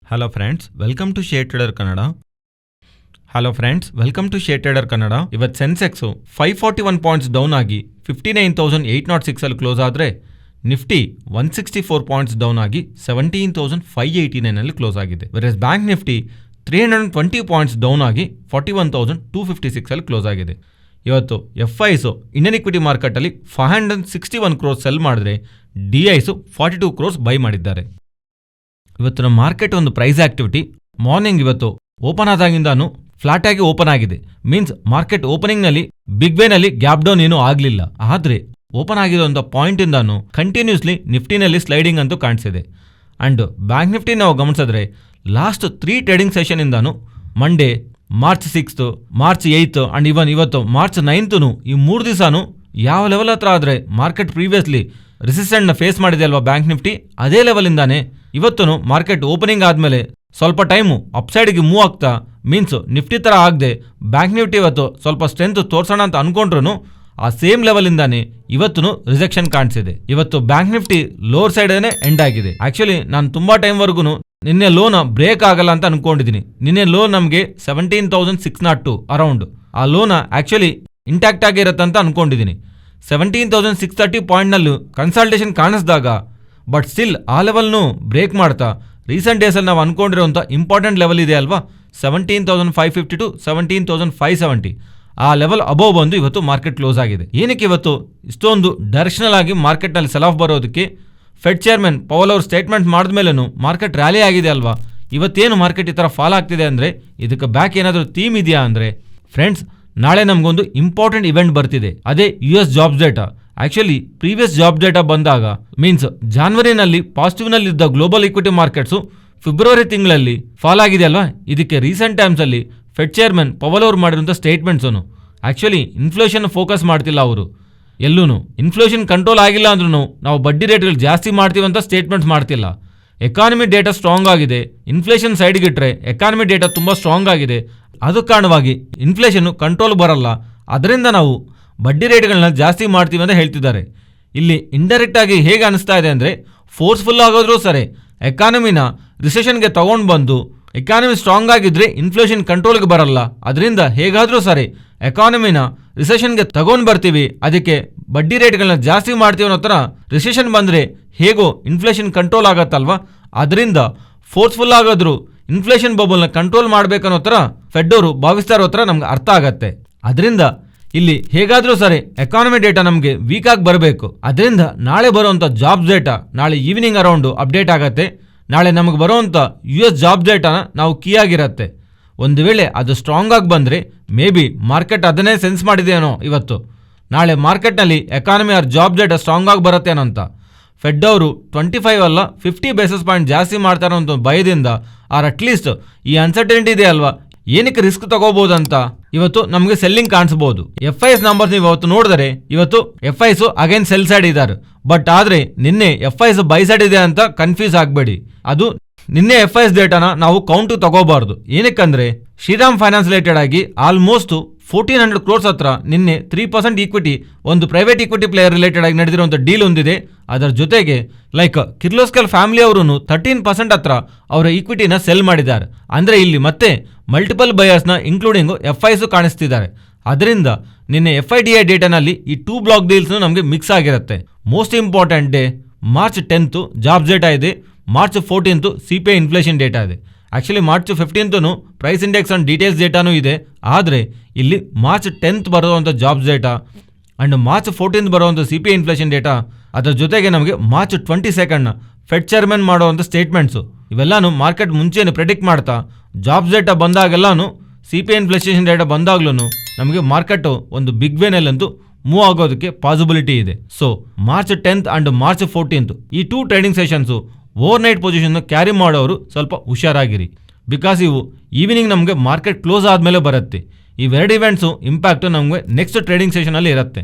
Hello friends, welcome to Share Trader Kannada. ಇವತ್ತು Sensex 541 points down ಆಗಿ 59,806 ಅಲ್ಲಿ ಕ್ಲೋಸ್ ಆದರೆ ನಿಫ್ಟಿ 164 ಪಾಯಿಂಟ್ಸ್ ಡೌನ್ ಆಗಿ 17,589 ಅಲ್ಲಿ ಕ್ಲೋಸ್ ಆಗಿದೆ. Virus bank Nifty 320 points down ಆಗಿ 41,256 ಅಲ್ಲಿ ಕ್ಲೋಸ್ ಆಗಿದೆ. ಇವತ್ತು ಎಫ್ಐಸ್ ಇಂಡಿಯನ್ ಇಕ್ವಿಟಿ ಮಾರ್ಕೆಟಲ್ಲಿ 561 ಕ್ರೋರ್ಸ್ ಸೆಲ್ ಮಾಡಿದ್ರೆ ಡಿಐಸ್ 42 ಕ್ರೋರ್ಸ್ ಬೈ ಮಾಡಿದ್ದಾರೆ. ಇವತ್ತಿನ ಮಾರ್ಕೆಟ್ ಒಂದು ಪ್ರೈಸ್ ಆಕ್ಟಿವಿಟಿ ಮಾರ್ನಿಂಗ್ ಇವತ್ತು ಓಪನ್ ಆದಾಗಿಂದಾನು ಫ್ಲಾಟ್ ಆಗಿ ಓಪನ್ ಆಗಿದೆ. ಮೀನ್ಸ್ ಮಾರ್ಕೆಟ್ ಓಪನಿಂಗ್ನಲ್ಲಿ ಬಿಗ್ ವೇನಲ್ಲಿ ಗ್ಯಾಪ್ ಡೌನ್ ಏನೂ ಆಗಲಿಲ್ಲ. ಆದರೆ ಓಪನ್ ಆಗಿರುವಂಥ ಪಾಯಿಂಟಿಂದಾನು ಕಂಟಿನ್ಯೂಸ್ಲಿ ನಿಫ್ಟಿನಲ್ಲಿ ಸ್ಲೈಡಿಂಗ್ ಅಂತೂ ಕಾಣಿಸಿದೆ. ಆ್ಯಂಡ್ ಬ್ಯಾಂಕ್ ನಿಫ್ಟಿ ನಾವು ಗಮನಿಸಿದ್ರೆ ಲಾಸ್ಟ್ 3 ಟ್ರೇಡಿಂಗ್ ಸೆಷನಿಂದಾನು Monday, March 6th, March 8th and ಇವತ್ತು ಮಾರ್ಚ್ 9th ಈ 3 ದಿವಸನೂ ಯಾವ ಲೆವೆಲ್ ಹತ್ರ ಆದರೆ ಮಾರ್ಕೆಟ್ ಪ್ರೀವಿಯಸ್ಲಿ ರೆಸಿಸ್ಟೆಂಟ್ನ ಫೇಸ್ ಮಾಡಿದೆ ಅಲ್ವಾ ಬ್ಯಾಂಕ್ ನಿಫ್ಟಿ, ಅದೇ ಲೆವೆಲಿಂದಾನೆ ಇವತ್ತು ಮಾರ್ಕೆಟ್ ಓಪನಿಂಗ್ ಆದಮೇಲೆ ಸ್ವಲ್ಪ ಟೈಮು ಅಪ್ಸೈಡ್ಗೆ ಮೂವ್ ಆಗ್ತಾ ಮೀನ್ಸ್ ನಿಫ್ಟಿ ಥರ ಆಗದೆ ಬ್ಯಾಂಕ್ ನಿಫ್ಟಿ ಇವತ್ತು ಸ್ವಲ್ಪ ಸ್ಟ್ರೆಂತ್ ತೋರಿಸೋಣ ಅಂತ ಅಂದ್ಕೊಂಡ್ರು ಆ ಸೇಮ್ ಲೆವೆಲಿಂದಾನೆ ಇವತ್ತು ರಿಜೆಕ್ಷನ್ ಕಾಣಿಸಿದೆ. ಇವತ್ತು ಬ್ಯಾಂಕ್ ನಿಫ್ಟಿ ಲೋವರ್ ಸೈಡೇ ಎಂಡ್ ಆಗಿದೆ. ಆ್ಯಕ್ಚುಲಿ ನಾನು ತುಂಬ ಟೈಮ್ವರೆಗೂ ನಿನ್ನೆ ಲೋನ ಬ್ರೇಕ್ ಆಗಲ್ಲ ಅಂತ ಅನ್ಕೊಂಡಿದ್ದೀನಿ. ನಿನ್ನೆ ಲೋನ್ ನಮಗೆ 17,602 ಅರೌಂಡ್, ಆ ಲೋನ ಆ್ಯಕ್ಚುಲಿ ಇಂಟ್ಯಾಕ್ಟ್ ಆಗಿರುತ್ತೆ ಅಂತ ಅನ್ಕೊಂಡಿದ್ದೀನಿ. 17,630 ಪಾಯಿಂಟ್ನಲ್ಲೂ ಕನ್ಸಲ್ಟೇಷನ್ ಕಾಣಿಸಿದಾಗ ಬಟ್ ಸ್ಟಿಲ್ ಆ ಲೆವೆಲ್ನು ಬ್ರೇಕ್ ಮಾಡ್ತಾ ರೀಸೆಂಟ್ ಡೇಸಲ್ಲಿ ನಾವು ಅಂದ್ಕೊಂಡಿರೋಂಥ ಇಂಪಾರ್ಟೆಂಟ್ ಲೆವೆಲ್ ಇದೆ ಅಲ್ವಾ 17,550 to 17,570, ಆ ಲೆವೆಲ್ ಅಬೋವ್ ಬಂದು ಇವತ್ತು ಮಾರ್ಕೆಟ್ ಕ್ಲೋಸ್ ಆಗಿದೆ. ಏನಕ್ಕೆ ಇವತ್ತು ಇಷ್ಟೊಂದು ಡೈರೆಕ್ಷನಲ್ ಆಗಿ ಮಾರ್ಕೆಟ್ನಲ್ಲಿ ಸೆಲ್ ಆಫ್ ಬರೋದಕ್ಕೆ ಫೆಡ್ ಚೇರ್ಮನ್ ಪವಲ್ ಅವರು ಸ್ಟೇಟ್ಮೆಂಟ್ ಮಾಡಿದ್ಮೇಲೂ ಮಾರ್ಕೆಟ್ ರ್ಯಾಲಿ ಆಗಿದೆ ಅಲ್ವಾ. ಇವತ್ತೇನು ಮಾರ್ಕೆಟ್ ಈ ಥರ ಫಾಲ್ ಆಗ್ತಿದೆ ಅಂದರೆ ಇದಕ್ಕೆ ಬ್ಯಾಕ್ ಏನಾದರೂ ಥೀಮ್ ಇದೆಯಾ ಅಂದರೆ ಫ್ರೆಂಡ್ಸ್, ನಾಳೆ ನಮಗೊಂದು ಇಂಪಾರ್ಟೆಂಟ್ ಇವೆಂಟ್ ಬರ್ತಿದೆ. ಅದೇ US jobs data. Actually previous job data ಬಂದಾಗ ಮೀನ್ಸ್ ಜಾನ್ವರಿನಲ್ಲಿ ಪಾಸಿಟಿವ್ನಲ್ಲಿದ್ದ ಗ್ಲೋಬಲ್ ಇಕ್ವಿಟಿ ಮಾರ್ಕೆಟ್ಸು ಫೆಬ್ರವರಿ ತಿಂಗಳಲ್ಲಿ ಫಾಲ್ ಆಗಿದೆ ಅಲ್ವಾ. ಇದಕ್ಕೆ ರೀಸೆಂಟ್ ಟೈಮ್ಸಲ್ಲಿ ಫೆಡ್ ಚೇರ್ಮನ್ ಪವಲ್ ಅವರು ಮಾಡಿರುವಂಥ ಸ್ಟೇಟ್ಮೆಂಟ್ಸನ್ನು ಆ್ಯಕ್ಚುಲಿ ಇನ್ಫ್ಲೇಷನ್ ಫೋಕಸ್ ಮಾಡ್ತಿಲ್ಲ ಅವರು. ಎಲ್ಲೂ ಇನ್ಫ್ಲೇಷನ್ ಕಂಟ್ರೋಲ್ ಆಗಿಲ್ಲ ಅಂದ್ರೂ ನಾವು ಬಡ್ಡಿ ರೇಟ್ಗಳು ಜಾಸ್ತಿ ಮಾಡ್ತೀವಿ ಅಂತ ಸ್ಟೇಟ್ಮೆಂಟ್ಸ್ ಮಾಡ್ತಿಲ್ಲ. ಎಕಾನಮಿ ಡೇಟಾ ಸ್ಟ್ರಾಂಗ್ ಆಗಿದೆ, ಇನ್ಫ್ಲೇಷನ್ ಸೈಡ್ಗಿಟ್ರೆ ಎಕಾನಮಿ ಡೇಟಾ ತುಂಬ ಸ್ಟ್ರಾಂಗ್ ಆಗಿದೆ. ಅದು ಕಾರಣವಾಗಿ ಇನ್ಫ್ಲೇಷನ್ನು ಕಂಟ್ರೋಲ್ ಬರಲ್ಲ, ಅದರಿಂದ ನಾವು ಬಡ್ಡಿ ರೇಟ್ಗಳನ್ನ ಜಾಸ್ತಿ ಮಾಡ್ತೀವಿ ಅಂತ ಹೇಳ್ತಿದ್ದಾರೆ. ಇಲ್ಲಿ ಇಂಡೈರೆಕ್ಟ್ ಆಗಿ ಹೇಗೆ ಅನಿಸ್ತಾ ಇದೆ ಅಂದರೆ ಫೋರ್ಸ್ಫುಲ್ ಆಗೋದ್ರೂ ಸರಿ ಎಕಾನಮಿನ ರಿಸೆಷನ್ಗೆ ತಗೊಂಡು ಬಂದು ಎಕಾನಮಿ ಸ್ಟ್ರಾಂಗ್ ಆಗಿದ್ರೆ ಇನ್ಫ್ಲೇಷನ್ ಕಂಟ್ರೋಲ್ಗೆ ಬರಲ್ಲ, ಅದರಿಂದ ಹೇಗಾದರೂ ಸರಿ ಎಕಾನಮಿನ ರಿಸೆಷನ್ಗೆ ತಗೊಂಡು ಬರ್ತೀವಿ, ಅದಕ್ಕೆ ಬಡ್ಡಿ ರೇಟ್ಗಳನ್ನ ಜಾಸ್ತಿ ಮಾಡ್ತೀವಿ ಅನ್ನೋ ಥರ ರಿಸೆಷನ್ ಬಂದರೆ ಹೇಗೋ ಇನ್ಫ್ಲೇಷನ್ ಕಂಟ್ರೋಲ್ ಆಗತ್ತಲ್ವ, ಅದರಿಂದ ಫೋರ್ಸ್ಫುಲ್ ಆಗೋದ್ರು ಇನ್ಫ್ಲೇಷನ್ ಬಬಲ್ನ ಕಂಟ್ರೋಲ್ ಮಾಡಬೇಕನ್ನೋ ಥರ ಫೆಡ್ ಅವರು ಭಾವಿಸ್ತಾ ಇರೋ ಥರ ನಮ್ಗೆ ಅರ್ಥ ಆಗತ್ತೆ. ಅದರಿಂದ ಇಲ್ಲಿ ಹೇಗಾದರೂ ಸರಿ ಎಕಾನಮಿ ಡೇಟಾ ನಮಗೆ ವೀಕ್ ಆಗಿ ಬರಬೇಕು. ಅದರಿಂದ ನಾಳೆ ಬರುವಂಥ ಜಾಬ್ಸ್ ಡೇಟಾ ನಾಳೆ ಈವ್ನಿಂಗ್ ಅರೌಂಡು ಅಪ್ಡೇಟ್ ಆಗತ್ತೆ. ನಾಳೆ ನಮಗೆ ಬರುವಂಥ US ಜಾಬ್ ಡೇಟಾನ ನಾವು ಕೀ ಆಗಿರತ್ತೆ. ಒಂದು ವೇಳೆ ಅದು ಸ್ಟ್ರಾಂಗ್ ಆಗಿ ಬಂದರೆ ಮೇ ಬಿ ಮಾರ್ಕೆಟ್ ಅದನ್ನೇ ಸೆನ್ಸ್ ಮಾಡಿದೆಯೇನೋ ಇವತ್ತು ನಾಳೆ ಮಾರ್ಕೆಟ್ನಲ್ಲಿ economy or job data strong ಆಗಿ ಬರುತ್ತೇನೋ ಅಂತ. ಫೆಡ್ ಅವರು 25 ಅಲ್ಲ 50 ಬೇಸಿಸ್ ಪಾಯಿಂಟ್ ಜಾಸ್ತಿ ಮಾಡ್ತಾರೋ ಅಂತ ಭಯದಿಂದ ಆರ್ ಅಟ್ಲೀಸ್ಟ್ ಈ ಅನ್ಸರ್ಟನಿಟಿ ಇದೆ ಅಲ್ವಾ, ಏನಕ್ಕೆ ರಿಸ್ಕ್ ತಗೋಬಹುದಂತ ಇವತ್ತು ನಮಗೆ ಸೆಲ್ಲಿಂಗ್ ಕಾಣಿಸಬಹುದು. FIS ನಂಬರ್ಸ್ ನೀವು ಇವತ್ತು ನೋಡಿದರೆ ಇವತ್ತು FIS ಅಗೇನ್ ಸೆಲ್ ಸೈಡ್ ಇದ್ದಾರೆ. ಬಟ್ ಆದರೆ ನಿನ್ನೆ FIS ಬೈ ಸೈಡ್ ಇದೆ ಅಂತ ಕನ್ಫ್ಯೂಸ್ ಆಗಬೇಡಿ. ಅದು ನಿನ್ನೆ FIS ಡೇಟಾನ ನಾವು ಕೌಂಟು ತಗೋಬಾರ್ದು. ಏನಕ್ಕಂದ್ರೆ ಶ್ರೀರಾಮ್ ಫೈನಾನ್ಸ್ ರಿಲೇಟೆಡ್ ಆಗಿ ಆಲ್ಮೋಸ್ಟ್ 1,400 ಕ್ರೋರ್ಸ್ ಹತ್ರ ನಿನ್ನೆ 3% ಈಕ್ವಿಟಿ ಒಂದು ಪ್ರೈವೇಟ್ ಈಕ್ವಿಟಿ ಪ್ಲೇಯರ್ ರಿಲೇಟೆಡ್ ಆಗಿ ನಡೆದಿರುವಂಥ ಡೀಲ್ ಹೊಂದಿದೆ. ಅದರ ಜೊತೆಗೆ ಲೈಕ್ ಕಿರ್ಲೋಸ್ಕರ್ ಫ್ಯಾಮಿಲಿ ಅವರು 13% ಹತ್ರ ಅವರ ಈಕ್ವಿಟಿನ ಸೆಲ್ ಮಾಡಿದ್ದಾರೆ. ಅಂದರೆ ಇಲ್ಲಿ ಮತ್ತೆ ಮಲ್ಟಿಪಲ್ ಬಯರ್ಸ್ನ ಇನ್ಕ್ಲೂಡಿಂಗ್ FIS ಕಾಣಿಸ್ತಿದ್ದಾರೆ. ಅದರಿಂದ ನಿನ್ನೆ FIDI ಡೇಟಾನಲ್ಲಿ ಈ 2 ಬ್ಲಾಕ್ ಡೀಲ್ಸ್ನು ನಮಗೆ ಮಿಕ್ಸ್ ಆಗಿರುತ್ತೆ. Most important day March 10th jobs data ಇದೆ, March 14th CPI inflation data ಇದೆ. Actually March 15th price index and details ಡೇಟಾನೂ ಇದೆ. ಆದರೆ ಇಲ್ಲಿ ಮಾರ್ಚ್ 10th ಬರುವಂಥ jobs data and March 14th ಬರುವಂಥ CPI ಇನ್ಫ್ಲೇಷನ್ ಡೇಟಾ, ಅದರ ಜೊತೆಗೆ ನಮಗೆ ಮಾರ್ಚ್ 22nd ಫೆಡ್ ಚೇರ್ಮನ್ ಮಾಡುವಂಥ ಸ್ಟೇಟ್ಮೆಂಟ್ಸು ಇವೆಲ್ಲನೂ ಮಾರ್ಕೆಟ್ ಮುಂಚೆನೇ ಪ್ರೆಡಿಕ್ಟ್ ಮಾಡ್ತಾ ಜಾಬ್ಸ್ ಡೇಟಾ ಬಂದಾಗೆಲ್ಲನೂ CPI ಇನ್ಫ್ಲೇಷನ್ ಡೇಟಾ ಬಂದಾಗ್ಲೂ ನಮಗೆ ಮಾರ್ಕೆಟು ಒಂದು ಬಿಗ್ ವೇನಲ್ಲಂತೂ ಮೂವ್ ಆಗೋದಕ್ಕೆ ಪಾಸಿಬಿಲಿಟಿ ಇದೆ. So March 10th and March 14th ಈ 2 trading sessions overnight position carry ಮಾಡೋರು ಸ್ವಲ್ಪ ಹುಷಾರಾಗಿರಿ. ಬಿಕಾಸ್ ಇವು ಈವ್ನಿಂಗ್ ನಮಗೆ ಮಾರ್ಕೆಟ್ ಕ್ಲೋಸ್ ಆದಮೇಲೆ ಬರುತ್ತೆ. ಇವೆರಡು ಇವೆಂಟ್ಸು ಇಂಪ್ಯಾಕ್ಟು ನಮಗೆ ನೆಕ್ಸ್ಟ್ ಟ್ರೇಡಿಂಗ್ ಸೆಷನಲ್ಲಿ ಇರುತ್ತೆ.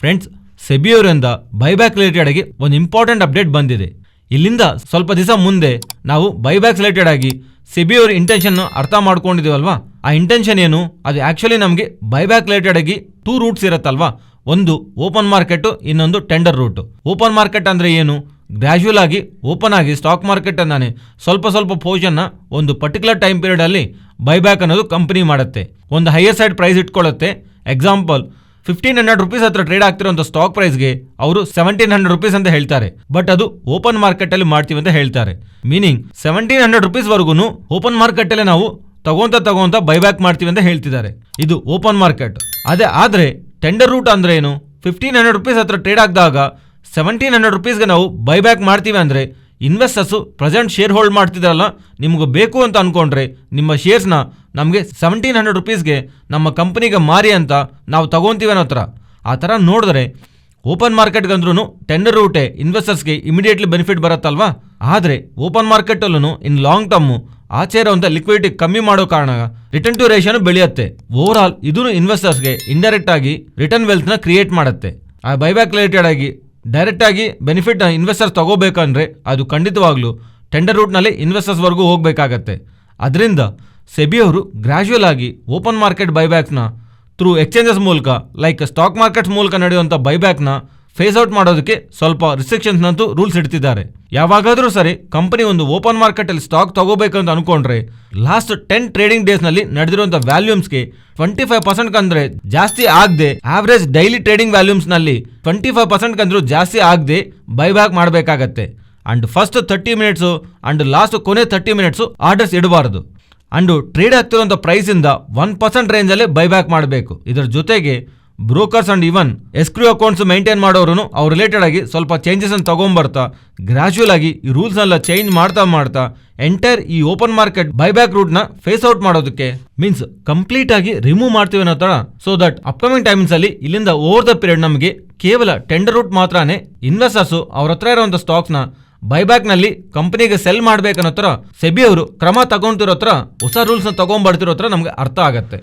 ಫ್ರೆಂಡ್ಸ್, ಸೆಬಿ ಅವರಿಂದ ಬೈಬ್ಯಾಕ್ ರಿಲೇಟೆಡ್ ಆಗಿ ಒಂದು ಇಂಪಾರ್ಟೆಂಟ್ ಅಪ್ಡೇಟ್ ಬಂದಿದೆ. ಇಲ್ಲಿಂದ ಸ್ವಲ್ಪ ದಿವಸ ಮುಂದೆ ನಾವು ಬೈಬ್ಯಾಕ್ ರಿಲೇಟೆಡ್ ಆಗಿ ಸೆಬಿ ಅವರ ಇಂಟೆನ್ಷನ್ ಅರ್ಥ ಮಾಡ್ಕೊಂಡಿದ್ದೀವಲ್ವಾ, ಆ ಇಂಟೆನ್ಷನ್ ಏನು, ಅದು ಆ್ಯಕ್ಚುಲಿ ನಮಗೆ ಬೈಬ್ಯಾಕ್ ರಿಲೇಟೆಡ್ ಆಗಿ 2 ರೂಟ್ಸ್ ಇರುತ್ತಲ್ವಾ. ಒಂದು ಓಪನ್ ಮಾರ್ಕೆಟು, ಇನ್ನೊಂದು ಟೆಂಡರ್ ರೂಟು. ಓಪನ್ ಮಾರ್ಕೆಟ್ ಅಂದರೆ ಏನು, ಗ್ರ್ಯಾಜುವಲ್ ಆಗಿ ಓಪನ್ ಆಗಿ ಸ್ಟಾಕ್ ಮಾರ್ಕೆಟ್ ಅನ್ನಾನೆ ಸ್ವಲ್ಪ ಪೊಸಿಷನ್ನ ಒಂದು ಪರ್ಟಿಕ್ಯುಲರ್ ಟೈಮ್ ಪೀರಿಯಡ್ ಅಲ್ಲಿ ಬೈಬ್ಯಾಕ್ ಅನ್ನೋದು ಕಂಪನಿ ಮಾಡುತ್ತೆ. ಒಂದು ಹೈಯರ್ ಸೈಡ್ ಪ್ರೈಸ್ ಇಟ್ಕೊಳ್ಳುತ್ತೆ. ಎಕ್ಸಾಂಪಲ್ 1500 ರುಪೀಸ್ ಹತ್ರ ಟ್ರೇಡ್ ಆಗ್ತಿರೋಂಥ ಸ್ಟಾಕ್ ಪ್ರೈಸ್ಗೆ ಅವರು 1700 ರುಪೀಸ್ ಅಂತ ಹೇಳ್ತಾರೆ. ಬಟ್ ಅದು ಓಪನ್ ಮಾರ್ಕೆಟ್ ಅಲ್ಲಿ ಮಾಡ್ತೀವಿ ಅಂತ ಹೇಳ್ತಾರೆ. ಮೀನಿಂಗ್ 1700 ರುಪೀಸ್ ವರ್ಗು ಓಪನ್ ಮಾರ್ಕೆಟ್ ಅಲ್ಲಿ ನಾವು ತಗೊಂತ ಬೈಬ್ಯಾಕ್ ಮಾಡ್ತೀವಿ ಅಂತ ಹೇಳ್ತಿದ್ದಾರೆ. ಇದು ಓಪನ್ ಮಾರ್ಕೆಟ್. ಆದ್ರೆ ಟೆಂಡರ್ ರೂಟ್ ಅಂದ್ರೆ ಏನು? 1500 ರುಪೀಸ್ ಹತ್ರ ಟ್ರೇಡ್ ಆಗಿದಾಗ 1700 ರುಪೀಸ್ಗೆ ನಾವು ಬೈಬ್ಯಾಕ್ ಮಾಡ್ತೀವಿ ಅಂದರೆ ಇನ್ವೆಸ್ಟರ್ಸು ಪ್ರೆಸೆಂಟ್ ಶೇರ್ ಹೋಲ್ಡ್ ಮಾಡ್ತಿದ್ದಾರಲ್ಲ, ನಿಮ್ಗೆ ಬೇಕು ಅಂತ ಅನ್ಕೊಂಡ್ರೆ ನಿಮ್ಮ ಶೇರ್ಸ್ನ ನಮಗೆ 1700 ರುಪೀಸ್ಗೆ ನಮ್ಮ ಕಂಪನಿಗೆ ಮಾರಿ ಅಂತ ನಾವು ತಗೊಂತೀವಿ ಅನ್ನೋ ಥರ. ಆ ಥರ ನೋಡಿದ್ರೆ ಓಪನ್ ಮಾರ್ಕೆಟ್ಗಂದ್ರೂ ಟೆಂಡರ್ ರೂಟೇ ಇನ್ವೆಸ್ಟರ್ಸ್ಗೆ ಇಮಿಡಿಯೇಟ್ಲಿ ಬೆನಿಫಿಟ್ ಬರುತ್ತಲ್ವಾ. ಆದರೆ ಓಪನ್ ಮಾರ್ಕೆಟಲ್ಲೂ ಇನ್ ಲಾಂಗ್ ಟರ್ಮು ಆಚೆ ಇರೋಂಥ ಲಿಕ್ವಿಡಿಟಿ ಕಮ್ಮಿ ಮಾಡೋ ಕಾರಣ ರಿಟರ್ನ್ ಟು ರೇಷಿಯೋನು ಬೆಳೆಯುತ್ತೆ. ಓವರ್ ಆಲ್ ಇದೂ ಇನ್ವೆಸ್ಟರ್ಸ್ಗೆ ಇಂಡೈರೆಕ್ಟ್ ಆಗಿ ರಿಟರ್ನ್ ವೆಲ್ತ್ನ ಕ್ರಿಯೇಟ್ ಮಾಡುತ್ತೆ. ಆ ಬೈಬ್ಯಾಕ್ ರಿಲೇಟೆಡ್ ಆಗಿ ಡೈರೆಕ್ಟ್ ಆಗಿ ಬೆನಿಫಿಟ್ ಇನ್ವೆಸ್ಟರ್ಸ್ ತಗೋಬೇಕಂದ್ರೆ ಅದು ಖಂಡಿತವಾಗ್ಲೂ ಟೆಂಡರ್ ರೂಟ್ನಲ್ಲಿ ಇನ್ವೆಸ್ಟರ್ಸ್ವರೆಗೂ ಹೋಗಬೇಕಾಗತ್ತೆ. ಅದರಿಂದ ಸೆಬಿ ಅವರು ಗ್ರ್ಯಾಜುವಲ್ ಆಗಿ ಓಪನ್ ಮಾರ್ಕೆಟ್ ಬೈಬ್ಯಾಕ್ನ ಥ್ರೂ ಎಕ್ಸ್ಚೇಂಜಸ್ ಮೂಲಕ ಲೈಕ್ ಸ್ಟಾಕ್ ಮಾರ್ಕೆಟ್ಸ್ ಮೂಲಕ ನಡೆಯುವಂಥ ಬೈಬ್ಯಾಕ್ನ ಫೇಸ್ ಔಟ್ ಮಾಡೋದಕ್ಕೆ ಸ್ವಲ್ಪ ರಿಸ್ಟ್ರಿಕ್ಷನ್ಸ್ನಂತೂ ರೂಲ್ಸ್ ಇಡ್ತಿದ್ದಾರೆ. ಯಾವಾಗಾದರೂ ಸರಿ ಕಂಪನಿ ಒಂದು ಓಪನ್ ಮಾರ್ಕೆಟಲ್ಲಿ ಸ್ಟಾಕ್ ತಗೋಬೇಕಂತ ಅನ್ಕೊಂಡ್ರೆ ಲಾಸ್ಟ್ 10 ಟ್ರೇಡಿಂಗ್ ಡೇಸ್ನಲ್ಲಿ ನಡೆದಿರುವಂಥ ವ್ಯಾಲ್ಯೂಮ್ಸ್ಗೆ 25% ಅಂದ್ರೆ ಜಾಸ್ತಿ ಆಗದೆ, ಆವರೇಜ್ ಡೈಲಿ ಟ್ರೇಡಿಂಗ್ ವ್ಯಾಲ್ಯೂಮ್ಸ್ನಲ್ಲಿ 25% ಅಂದ್ರೂ ಜಾಸ್ತಿ ಆಗದೆ ಬೈಬ್ಯಾಕ್ ಮಾಡಬೇಕಾಗತ್ತೆ. And first 30 minutes and last ಕೊನೆ 30 ಮಿನಿಟ್ಸು ಆರ್ಡರ್ಸ್ ಇಡಬಾರದು. ಅಂಡ್ ಟ್ರೇಡ್ ಆಗ್ತಿರುವಂಥ ಪ್ರೈಸಿಂದ 1% ರೇಂಜಲ್ಲೇ ಬೈಬ್ಯಾಕ್ ಮಾಡಬೇಕು. ಇದರ ಜೊತೆಗೆ brokers and even escrow accounts maintain ಮಾಡೋರು ಅವ್ರು ರಿಲೇಟೆಡ್ ಆಗಿ ಸ್ವಲ್ಪ ಚೇಂಜಸ್ ಅನ್ನು ತಗೊಂಡ್ಬರ್ತಾ ಗ್ರ್ಯಾಜುವಲ್ ಆಗಿ ಈ ರೂಲ್ಸ್ ಎಲ್ಲ ಚೇಂಜ್ ಮಾಡ್ತಾ ಎಂಟೈರ್ ಈ ಓಪನ್ ಮಾರ್ಕೆಟ್ ಬೈಬ್ಯಾಕ್ ರೂಟ್ ನ ಫೇಸ್ ಔಟ್ ಮಾಡೋದಕ್ಕೆ ಮೀನ್ಸ್ ಕಂಪ್ಲೀಟ್ ಆಗಿ ರಿಮೂವ್ ಮಾಡ್ತೀವಿ ಅನ್ನೋ ತರ. ಸೊ ದಟ್ ಅಪ್ಕಮಿಂಗ್ ಟೈಮ್ಸ್ ಅಲ್ಲಿ ಇಲ್ಲಿಂದ ಓವರ್ ದ ಪೀರಿಯಡ್ ನಮಗೆ ಕೇವಲ ಟೆಂಡರ್ ರೂಟ್ ಮಾತ್ರನೇ ಇನ್ವೆಸ್ಟರ್ಸ್ ಅವ್ರ ಹತ್ರ ಇರುವಂತ ಸ್ಟಾಕ್ಸ್ ನ ಬೈಬ್ಯಾಕ್ ನಲ್ಲಿ ಕಂಪನಿಗೆ ಸೆಲ್ ಮಾಡ್ಬೇಕನ್ನೋ ತರ ಸೆಬಿ ಅವರು ಕ್ರಮ ತಗೊಂತಿರೋ ತರ ಹೊಸ ರೂಲ್ಸ್ ನ ತಗೊಂಡ್ಬರ್ತಿರೋ ತರ ನಮ್ಗೆ ಅರ್ಥ ಆಗತ್ತೆ.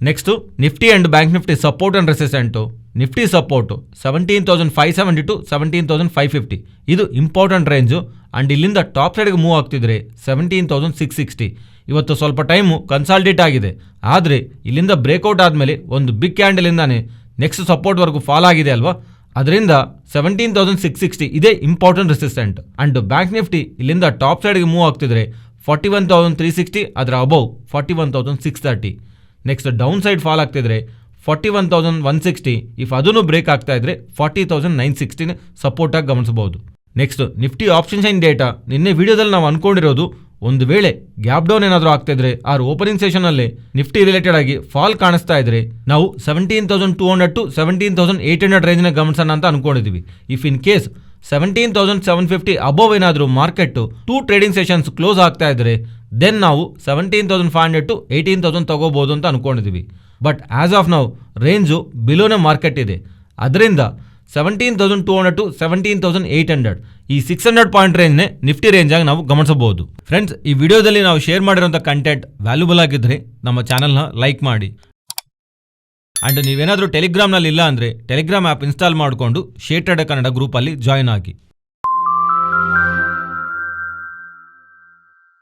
Next Nifty and bank Nifty support and resistant. Nifty support 17,570 to 17,550 ಇದು ಇಂಪಾರ್ಟೆಂಟ್ ರೇಂಜು. ಅಂಡ್ ಇಲ್ಲಿಂದ ಟಾಪ್ ಸೈಡ್ಗೆ ಮೂವ್ ಆಗ್ತಿದ್ರೆ 17,660. ಇವತ್ತು ಸ್ವಲ್ಪ ಟೈಮು ಕನ್ಸಾಲ್ಟೇಟ್ ಆಗಿದೆ. ಆದರೆ ಇಲ್ಲಿಂದ ಬ್ರೇಕ್ಔಟ್ ಆದಮೇಲೆ ಒಂದು ಬಿಗ್ ಕ್ಯಾಂಡಲಿಂದಾನೆ ನೆಕ್ಸ್ಟ್ ಸಪೋರ್ಟ್ವರೆಗೂ ಫಾಲ್ ಆಗಿದೆ ಅಲ್ವಾ. ಅದರಿಂದ 17,660 ಇದೇ important resistant. And bank Nifty ಇಲ್ಲಿಂದ ಟಾಪ್ ಸೈಡ್ಗೆ ಮೂವ್ ಆಗ್ತಿದ್ರೆ 41,360, ಅದರ above 41,630. Next down side fall ಆಗ್ತಿದ್ರೆ 41,160. ಇಫ್ ಅದನ್ನು ಬ್ರೇಕ್ ಆಗ್ತಾ ಇದ್ರೆ 40,960 ಸಪೋರ್ಟಾಗಿ ಗಮನಿಸಬಹುದು. Next Nifty option chain data. ನಿನ್ನೆ ವಿಡಿಯೋದಲ್ಲಿ ನಾವು ಅನ್ಕೊಂಡಿರೋದು ಒಂದು ವೇಳೆ ಗ್ಯಾಪ್ ಡೌನ್ ಏನಾದರೂ ಆಗ್ತಾ ಇದ್ರೆ ಆರ್ ಓಪನಿಂಗ್ ಸೆಷನ್ ಅಲ್ಲಿ ನಿಫ್ಟಿ ರಿಲೇಟೆಡ್ ಆಗಿ ಫಾಲ್ ಕಾಣಿಸ್ತಾ ಇದ್ರೆ ನಾವು 17,200 to 17,800 ರೇಂಜ್ನ ಗಮನಿಸೋಣ ಅಂತ ಅನ್ಕೊಂಡಿದ್ವಿ. ಇಫ್ ಇನ್ ಕೇಸ್ 17,750 ಅಬೋವ್ ಏನಾದರೂ ಮಾರ್ಕೆಟ್ 2 ಟ್ರೇಡಿಂಗ್ ಸೆಷನ್ಸ್ ಕ್ಲೋಸ್ ಆಗ್ತಾ ಇದ್ರೆ ದೆನ್ ನಾವು 17,500 to 18,000 ತಗೋಬಹುದು ಅಂತ ಅನ್ಕೊಂಡಿದ್ವಿ. But as of now range ಬಿಲೋನೇ ಮಾರ್ಕೆಟ್ ಇದೆ. ಅದರಿಂದ 17,200 to 17,800 ಈ 600 ಪಾಯಿಂಟ್ ರೇಂಜ್ನೇ ನಿಫ್ಟಿ ರೇಂಜ್ ಆಗಿ ನಾವು ಗಮನಿಸಬಹುದು. ಫ್ರೆಂಡ್ಸ್, ಈ ವಿಡಿಯೋದಲ್ಲಿ ನಾವು ಶೇರ್ ಮಾಡಿರೋಂಥ ಕಂಟೆಂಟ್ ವ್ಯಾಲ್ಯೂಬಲ್ ಆಗಿದ್ರೆ ನಮ್ಮ ಚಾನಲ್ನ ಲೈಕ್ ಮಾಡಿ. ಅಂಡ್ ನೀವೇನಾದರೂ ಟೆಲಿಗ್ರಾಮ್ನಲ್ಲಿ ಇಲ್ಲ ಅಂದರೆ ಟೆಲಿಗ್ರಾಮ್ ಆ್ಯಪ್ ಇನ್ಸ್ಟಾಲ್ ಮಾಡಿಕೊಂಡು ಶೇರ್ ಟ್ರೇಡರ್ ಕನ್ನಡ ಗ್ರೂಪಲ್ಲಿ ಜಾಯ್ನ್ ಆಗಿ.